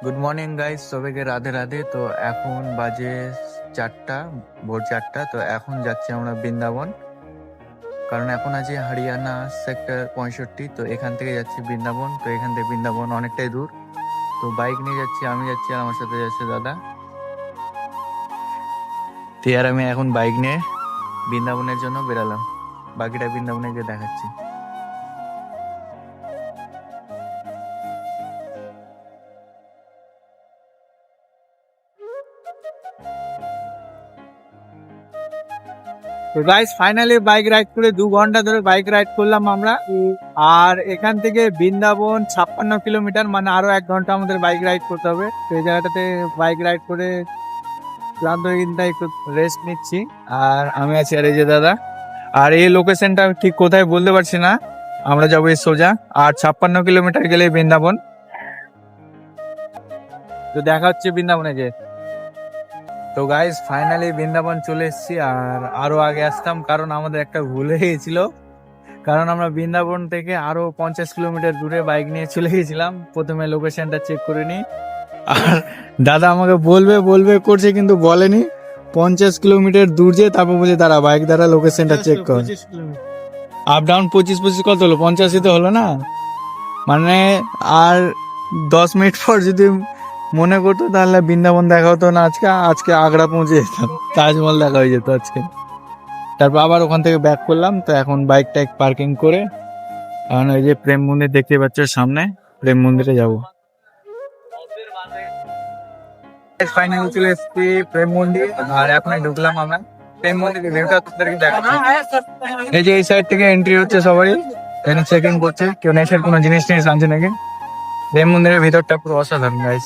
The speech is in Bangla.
গুড মর্নিং গাইস, সবাইকে রাধে রাধে। তো এখন বাজে 4টা, ভোর 4টা। তো এখন যাচ্ছি আমরা বৃন্দাবন, কারণ এখন আছে হরিয়ানা সেক্টর 65। তো এখান থেকে যাচ্ছি বৃন্দাবন। তো এখান থেকে বৃন্দাবন অনেকটাই দূর। তো বাইক নিয়ে যাচ্ছি, আমি যাচ্ছি আর আমার সাথে যাচ্ছে দাদা। তো আর আমি এখন বাইক নিয়ে বৃন্দাবনের জন্য বেরালাম। বাকিটা বৃন্দাবনে গিয়ে দেখাচ্ছি। তো গাইস ফাইনালি বাইক রাইড করে 2 ঘন্টা ধরে বাইক রাইড করলাম আমরা। আর এখান থেকে বৃন্দাবন 56 কিলোমিটার, মানে আরো 1 ঘন্টা আমাদের বাইক রাইড করতে হবে। তো এই জায়গাটাতে বাইক রাইড করে ক্লান্ত হয়ে কিন্তু একটু রেস্ট নিচ্ছি। আর আমি আছি আর এই যে দাদা। আর এই লোকেশনটা ঠিক কোথায় বলতে পারছি না। আমরা যাবো এই সোজা, আর 56 কিলোমিটার গেলে বৃন্দাবন। তো দেখা হচ্ছে বৃন্দাবনে যে। তো গাইস ফাইনালি বৃন্দাবন চলে এসেছি। আর আরো আগে আসতাম, কারণ আমাদের একটা ভুল হয়ে গেছিল। কারণ আমরা বৃন্দাবন থেকে আরো 50 কিলোমিটার দূরে বাইক নিয়ে চলে গেছিলাম। প্রথমে লোকেশনটা চেক করে নি, আর দাদা আমাকে বলবে বলবে করছে, কিন্তু বলেনি 50 কিলোমিটার দূর যে। তারপর বলছে দাঁড়া বাইক দ্বারা লোকেশনটা চেক কর। আপ ডাউন 25 কত হলো, 50 তো হলো না। মানে আর 10 মিনিট পর যদি মনে করতো তাহলে বৃন্দাবন দেখা হতো না। আজকে আজকে আগ্রা পৌঁছে যেতাম, তাজমহল দেখা হয়ে যেত আজকে। তারপর আবার ওখান থেকে ব্যাক করলাম। তো এখন বাইকটা পার্কিং করে এখন ওই যে প্রেম মন্দির দেখতে পাচ্ছ সামনে, প্রেম মন্দিরে যাবো। ফাইনালি চলে এসেছি প্রেম মন্দির, আর এখন ঢুকলাম আমরা প্রেম মন্দিরের ভিউটা তোমাদেরকে দেখাচ্ছি। এই যে এই সাইড থেকে এন্ট্রি হচ্ছে সবারই, এখানে চেকিং করছে কেউ নেশার কোনো জিনিস টিনিস আনছে নাকি। প্রেম মন্দিরের ভিতরটা পুরো অসাধারণ গাইস।